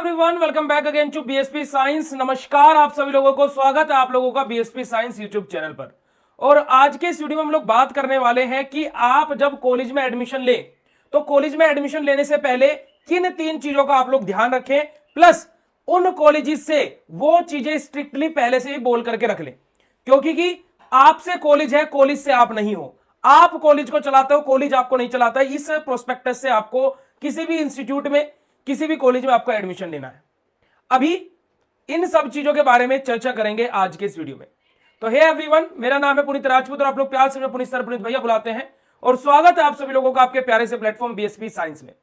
Everyone, welcome back again to BSP science. नमस्कार आप सभी लोगों को, स्वागत है आप लोगों का बीएसपी साइंस यूट्यूब चैनल पर। और आज के इस वीडियो में हम लोग बात करने वाले हैं कि आप जब कॉलेज में एडमिशन ले तो कॉलेज में एडमिशन लेने से पहले किन 3 चीजों का आप लोग ध्यान रखें, प्लस उन कॉलेजेस से वो चीजें स्ट्रिक्टली पहले से ही बोल करके रख लें, क्योंकि कि आपसे कॉलेज है, कॉलेज से आप नहीं हो। आप कॉलेज को चलाते हो, कॉलेज आपको नहीं चलाता है। इस प्रोस्पेक्टस से आपको किसी भी इंस्टीट्यूट में, किसी भी कॉलेज में आपको एडमिशन लेना है। अभी इन सब चीजों के बारे में चर्चा करेंगे आज के इस वीडियो में। तो हे एवरीवन, मेरा नाम है पुनीत राजपूत और आप लोग प्यार से पुनीत सर, पुनीत भैया बुलाते हैं। और स्वागत है आप सभी लोगों का आपके प्यारे से प्लेटफॉर्म बीएसपी साइंस में।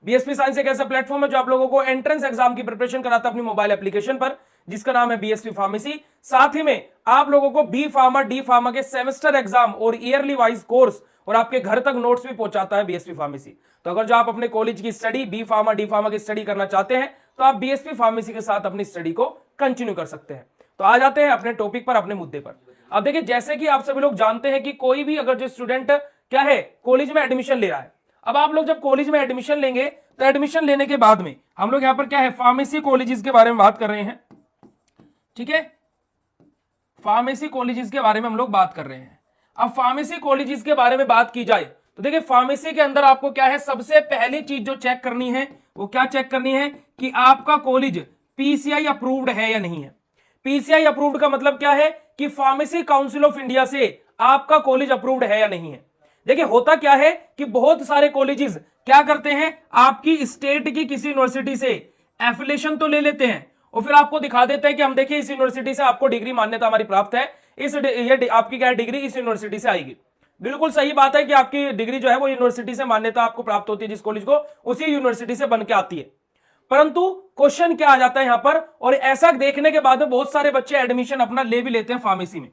बीएसपी साइंस एक ऐसा प्लेटफॉर्म है जो आप लोगों को एंट्रेंस एग्जाम की प्रिपरेशन कराता है अपनी मोबाइल एप्लीकेशन पर, जिसका नाम है बीएसपी फार्मेसी। साथ ही में आप लोगों को बी फार्मा, डी फार्मा के सेमेस्टर एग्जाम और ईयरली वाइज कोर्स और आपके घर तक नोट्स भी पहुंचाता है बीएसपी फार्मेसी। तो अगर जो आप अपने कॉलेज की study B pharma, D pharma की स्टडी करना चाहते हैं तो आप बीएसपी फार्मेसी के साथ अपनी स्टडी को कंटिन्यू कर सकते हैं। तो आ जाते हैं अपने टॉपिक पर, अपने मुद्दे पर। अब देखिए, जैसे कि आप सभी लोग जानते हैं कि कोई भी अगर जो स्टूडेंट क्या है कॉलेज में एडमिशन ले रहा है, अब आप लोग जब कॉलेज में एडमिशन लेंगे तो एडमिशन लेने के बाद में हम लोग यहां पर क्या है फार्मेसी कॉलेजेस के बारे में बात कर रहे हैं। ठीक है, फार्मेसी कॉलेजेस के बारे में हम लोग बात कर रहे हैं। अब फार्मेसी कॉलेजेस के बारे में बात की जाए तो देखिए, फार्मेसी के अंदर आपको क्या है, सबसे पहली चीज जो चेक करनी है वो क्या चेक करनी है कि आपका कॉलेज पीसीआई अप्रूव्ड है या नहीं है। पीसीआई अप्रूव्ड का मतलब क्या है कि फार्मेसी काउंसिल ऑफ इंडिया से आपका कॉलेज अप्रूव्ड है या नहीं है। देखिए, होता क्या है कि बहुत सारे कॉलेजेस क्या करते हैं, आपकी स्टेट की किसी यूनिवर्सिटी से एफिलिएशन तो ले लेते हैं और फिर आपको दिखा देते हैं कि हम देखिए इस यूनिवर्सिटी से आपको डिग्री मान्यता हमारी प्राप्त है, ये आपकी क्या डिग्री इस यूनिवर्सिटी से आएगी। बिल्कुल सही बात है कि आपकी डिग्री जो है वो यूनिवर्सिटी से मान्यता आपको प्राप्त होती है, जिस कॉलेज को उसी यूनिवर्सिटी से बन के आती है। परंतु क्वेश्चन क्या आ जाता है यहां पर, और ऐसा देखने के बाद में बहुत सारे बच्चे एडमिशन अपना ले भी लेते हैं फार्मेसी में,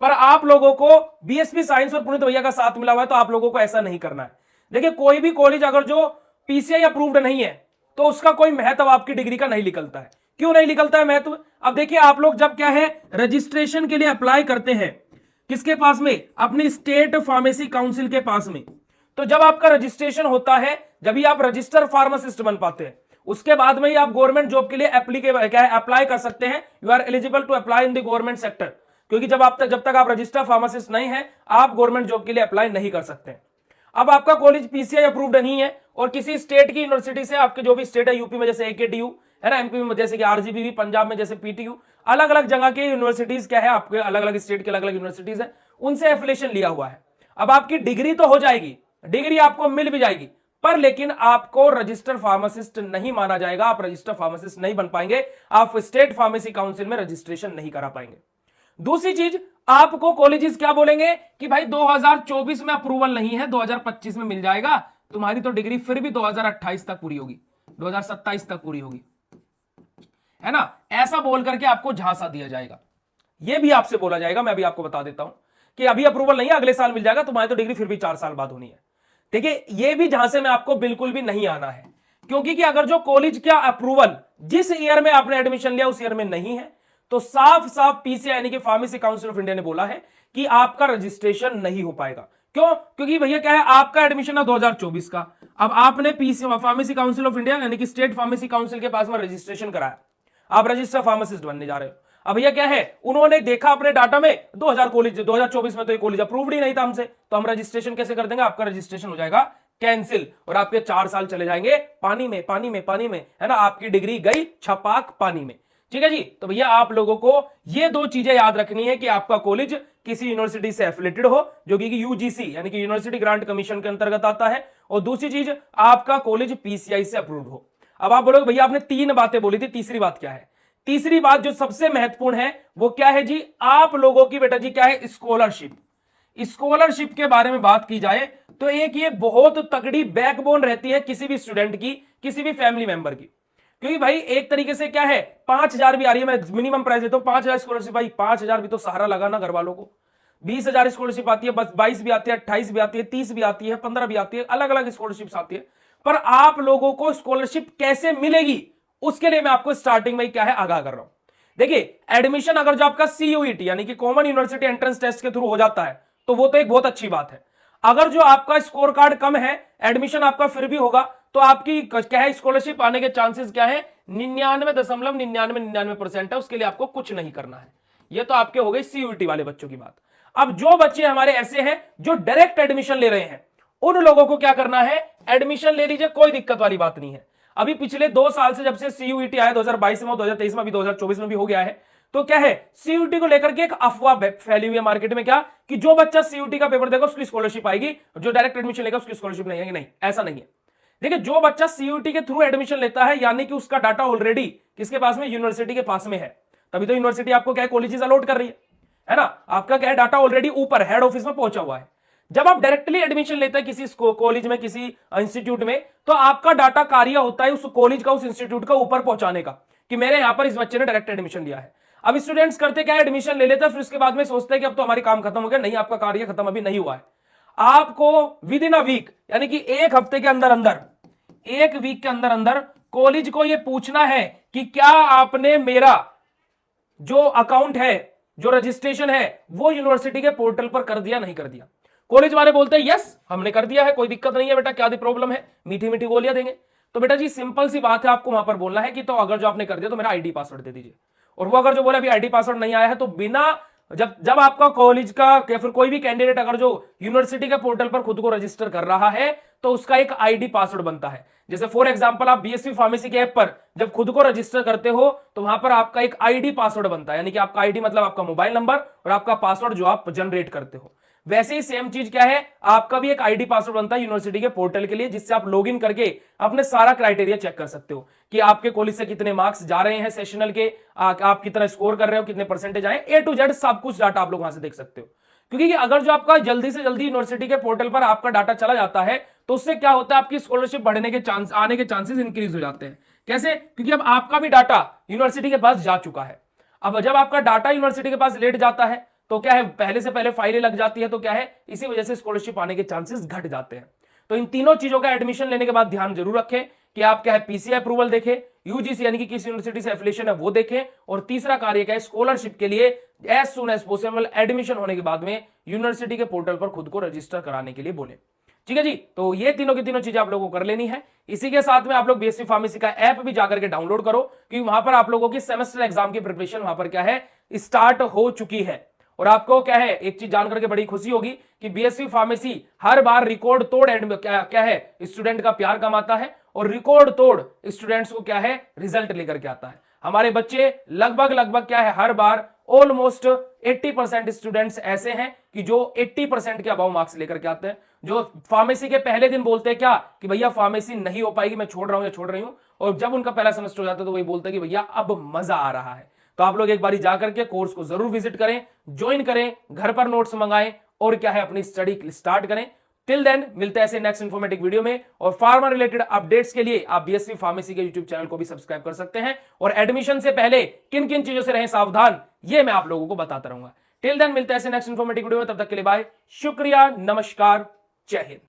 पर आप लोगों को बीएसपी साइंस और पुनीत भैया का साथ मिला हुआ है तो आप लोगों को ऐसा नहीं करना है। देखिए, कोई भी कॉलेज अगर जो पीसीआई अप्रूव्ड नहीं है तो उसका कोई महत्व आपकी डिग्री का नहीं निकलता है। क्यों नहीं निकलता है महत्व? अब देखिए, आप लोग जब क्या है रजिस्ट्रेशन के लिए अप्लाई करते हैं किसके पास में, अपनी स्टेट फार्मेसी काउंसिल के पास में, तो जब आपका रजिस्ट्रेशन होता है, जब ही आप रजिस्टर फार्मासिस्ट बन पाते हैं, उसके बाद में ही आप गवर्नमेंट जॉब के लिए अप्लाई कर सकते हैं। You are eligible to apply in the government sector, क्योंकि जब तक आप रजिस्टर फार्मासिस्ट नहीं है आप गवर्नमेंट जॉब के लिए अप्लाई नहीं कर सकते। अब आपका कॉलेज पीसीआई अप्रूव्ड नहीं है और किसी स्टेट की यूनिवर्सिटी से, आपके जो भी स्टेट है, यूपी में जैसे एकेटीयू है ना, एमपी में जैसे कि आरजीबी, पंजाब में जैसे पीटीयू, अलग अलग जगह के यूनिवर्सिटीज क्या है, आपके अलग अलग स्टेट के अलग अलग यूनिवर्सिटीज है, उनसे एफिलिएशन लिया हुआ है। अब आपकी डिग्री तो हो जाएगी, डिग्री आपको मिल भी जाएगी, पर लेकिन आपको रजिस्टर फार्मासिस्ट नहीं माना जाएगा, आप रजिस्टर फार्मासिस्ट नहीं बन पाएंगे, आप स्टेट फार्मेसी काउंसिल में रजिस्ट्रेशन नहीं करा पाएंगे। दूसरी चीज, आपको कॉलेजेस क्या बोलेंगे कि भाई 2024 में अप्रूवल नहीं है, 2025 में मिल जाएगा, तुम्हारी तो डिग्री फिर भी 2028 तक पूरी होगी, 2027 तक पूरी होगी, है ना। ऐसा बोल करके आपको झांसा दिया जाएगा। यह भी आपसे बोला जाएगा, मैं अभी आपको बता देता हूं कि अभी अप्रूवल नहीं है, अगले साल मिल जाएगा, तुम्हारी तो डिग्री फिर भी 4 साल बाद होनी है। देखिए, यह भी झांसे में आपको बिल्कुल भी नहीं आना है, क्योंकि कि अगर जो कॉलेज का अप्रूवल जिस ईयर में आपने एडमिशन लिया उस ईयर में नहीं है तो साफ साफ पीसीआई यानी कि फार्मेसी काउंसिल ऑफ इंडिया ने बोला है कि आपका रजिस्ट्रेशन नहीं हो पाएगा। क्यों? क्योंकि भैया क्या है, आपका एडमिशन है 2024 का, अब आपने PCI pharmacy council of India यानी कि स्टेट फार्मेसी काउंसिल के पास में रजिस्ट्रेशन कराया, आप रजिस्टर फार्मासिस्ट बनने जा रहे हो। अब भैया क्या है, उन्होंने देखा अपने डाटा में 2024 में तो ये कॉलेज अप्रूव्ड ही नहीं था हमसे, तो हम रजिस्ट्रेशन कैसे कर देंगे, आपका रजिस्ट्रेशन हो जाएगा कैंसिल और आपके 4 साल चले जाएंगे पानी में, पानी में, पानी में, है ना, आपकी डिग्री गई छपाक पानी में। ठीक है जी। तो भैया आप लोगों को ये 2 चीजें याद रखनी है कि आपका कॉलेज किसी यूनिवर्सिटी से एफिलेटेड हो, जो कि यूजीसी यानी कि यूनिवर्सिटी ग्रांट कमीशन के अंतर्गत आता है, और दूसरी चीज आपका कॉलेज पीसीआई से अप्रूव्ड हो। अब आप बोलोगे भैया आपने 3 बातें बोली थी, तीसरी बात क्या है? तीसरी बात जो सबसे महत्वपूर्ण है वो क्या है जी, आप लोगों की बेटा जी क्या है, स्कॉलरशिप। स्कॉलरशिप के बारे में बात की जाए तो एक ये बहुत तगड़ी बैकबोन रहती है किसी भी स्टूडेंट की, किसी भी फैमिली मेंबर की, क्योंकि भाई एक तरीके से क्या है 5000 भी आ रही है, मैं मिनिमम प्राइस देता हूं 5000 स्कॉलरशिप। भाई 5000 भी तो सहारा लगाना घर वालों को। 20,000 स्कॉलरशिप आती है, बस 22 भी आती है, 28 भी आती है, 30 भी आती है, 15 भी आती है, अलग अलग स्कॉलरशिप आती है। पर आप लोगों को स्कॉलरशिप कैसे मिलेगी उसके लिए मैं आपको स्टार्टिंग में क्या है आगाह कर रहा हूं। देखिए, एडमिशन अगर जो आपका सीयूईटी यानी कि कॉमन यूनिवर्सिटी एंट्रेंस टेस्ट के थ्रू हो जाता है तो वो तो एक बहुत अच्छी बात है। अगर जो आपका स्कोर कार्ड कम है, एडमिशन आपका फिर भी होगा, तो आपकी क्या है स्कॉलरशिप आने के चांसेस क्या है, 99.99% है, उसके लिए आपको कुछ नहीं करना है। ये तो आपके हो गए सीयूईटी वाले बच्चों की बात। अब जो बच्चे हमारे ऐसे हैं जो डायरेक्ट एडमिशन ले रहे हैं, उन लोगों को क्या करना है, एडमिशन ले लीजिए, कोई दिक्कत वाली बात नहीं है। अभी पिछले 2 साल से जब से सीयूईटी आया, 2022 में, 2023 में, अभी 2024 में भी हो गया है, तो क्या है, सीयूटी को लेकर के एक अफवाह फैली हुई है मार्केट में, क्या कि जो बच्चा सीयूटी का पेपर देगा उसकी स्कॉलरशिप आएगी, जो डायरेक्ट एडमिशन लेगा उसकी स्कॉलरशिप नहीं आएगी। नहीं, ऐसा नहीं है। देखिए, जो बच्चा सीयूटी के थ्रू एडमिशन लेता है, यानी कि उसका डाटा ऑलरेडी किसके पास में, यूनिवर्सिटी के पास में है। तभी तो यूनिवर्सिटी आपको क्या है, कॉलेजेस अलॉट कर रही है ना। आपका क्या है, डाटा ऑलरेडी ऊपर हेड ऑफिस में पहुंचा हुआ है। जब आप डायरेक्टली एडमिशन लेते हैं किसी कॉलेज में, किसी इंस्टीट्यूट में, तो आपका डाटा कार्य होता है उस कॉलेज का, उस इंस्टीट्यूट का ऊपर पहुंचाने का, कि मेरे यहां पर इस बच्चे ने डायरेक्ट एडमिशन लिया है। अब स्टूडेंट्स करते क्या है, एडमिशन ले लेते हैं, फिर उसके बाद में सोचते हैं कि अब तो हमारी काम खत्म हो गया। नहीं, आपका कार्य खत्म अभी नहीं हुआ है। आपको विद इन अ वीक, यानी कि एक हफ्ते के अंदर अंदर, एक वीक के अंदर अंदर कॉलेज को यह पूछना है कि क्या आपने मेरा जो अकाउंट है, जो रजिस्ट्रेशन है, वो यूनिवर्सिटी के पोर्टल पर कर दिया, नहीं कर दिया। कॉलेज वाले बोलते हैं यस हमने कर दिया है, कोई दिक्कत नहीं है बेटा, क्या प्रॉब्लम है, मीठी मीठी गोलियां देंगे। तो बेटा जी सिंपल सी बात है, आपको वहां पर बोलना है कि तो अगर जो आपने कर दिया तो मेरा आईडी पासवर्ड दे दीजिए। और वो अगर जो बोला अभी आईडी पासवर्ड नहीं आया है, तो बिना जब आपका कॉलेज का या फिर कोई भी कैंडिडेट अगर जो यूनिवर्सिटी के पोर्टल पर खुद को रजिस्टर कर रहा है, तो उसका एक आईडी पासवर्ड बनता है। जैसे फॉर एग्जांपल आप बीएससी फार्मेसी के ऐप पर जब खुद को रजिस्टर करते हो, तो वहां पर आपका एक आईडी पासवर्ड बनता है, यानी कि आपका आईडी मतलब आपका मोबाइल नंबर और आपका पासवर्ड जो आप जनरेट करते हो। वैसे ही सेम चीज क्या है, आपका भी एक आईडी पासवर्ड बनता है यूनिवर्सिटी के पोर्टल के लिए, जिससे आप लॉगिन करके अपने सारा क्राइटेरिया चेक कर सकते हो कि आपके कॉलेज से कितने मार्क्स जा रहे हैं सेशनल के, आप कितना स्कोर कर रहे हो, कितने परसेंटेज आए, ए टू जेड सब कुछ डाटा आप लोग वहां से देख सकते हो। क्योंकि अगर जो आपका जल्दी से जल्दी यूनिवर्सिटी के पोर्टल पर आपका डाटा चला जाता है, तो उससे क्या होता है, आपकी स्कॉलरशिप बढ़ने के चांस, आने के चांसेस इंक्रीज हो जाते हैं। कैसे, क्योंकि अब आपका भी डाटा यूनिवर्सिटी के पास जा चुका है। अब जब आपका डाटा यूनिवर्सिटी के पास लेट जाता है, तो क्या है, पहले से पहले फाइलें लग जाती है, तो क्या है, इसी वजह से स्कॉलरशिप आने के चांसेस घट जाते हैं। तो इन तीनों चीजों का एडमिशन लेने के बाद ध्यान जरूर रखें कि आप क्या है, पीसीआई अप्रूवल देखें, यूजीसी यानी कि किस यूनिवर्सिटी से एफिलिएशन है वो देखें, और तीसरा कार्य क्या है, स्कॉलरशिप के लिए as soon as possible admission होने के बाद में यूनिवर्सिटी के पोर्टल पर खुद को रजिस्टर कराने के लिए बोले। ठीक है जी, तो ये तीनों की तीनों चीजें आप लोगों को कर लेनी है। इसी के साथ में आप लोग बीएससी फार्मेसी का ऐप भी जाकर के डाउनलोड करो, क्योंकि वहां पर आप लोगों की सेमेस्टर एग्जाम की प्रिपरेशन वहां पर क्या है, स्टार्ट हो चुकी है। और आपको क्या है, एक चीज जानकर के बड़ी खुशी होगी कि बीएससी फार्मेसी हर बार रिकॉर्ड तोड़ क्या है, स्टूडेंट का प्यार कमाता है, और रिकॉर्ड तोड़ स्टूडेंट्स को क्या है, रिजल्ट लेकर के आता है। हमारे बच्चे लगभग क्या है, हर बार ऑलमोस्ट 80% स्टूडेंट्स ऐसे हैं कि जो 80% के अबाव मार्क्स लेकर के आते हैं, जो फार्मेसी के पहले दिन बोलते हैं क्या कि भैया फार्मेसी नहीं हो पाएगी, मैं छोड़ रहा हूं या छोड़ रही हूं, और जब उनका पहला सेमेस्टर हो जाता है तो वही बोलते हैं कि भैया अब मजा आ रहा है। तो आप लोग एक बार जाकर के कोर्स को जरूर विजिट करें, ज्वाइन करें, घर पर नोट्स मंगाएं, और क्या है, अपनी स्टडी स्टार्ट करें। टिल देन मिलते हैं ऐसे नेक्स्ट इंफॉर्मेटिव वीडियो में, और फार्मा रिलेटेड अपडेट्स के लिए आप बीएससी फार्मेसी के यूट्यूब चैनल को भी सब्सक्राइब कर सकते हैं, और एडमिशन से पहले किन किन चीजों से रहें सावधान, ये मैं आप लोगों को बताता रहूंगा। टिल देन मिलते हैं ऐसे नेक्स्ट इंफॉर्मेटिव वीडियो में, तब तक के लिए बाय, शुक्रिया, नमस्कार, जय हिंद।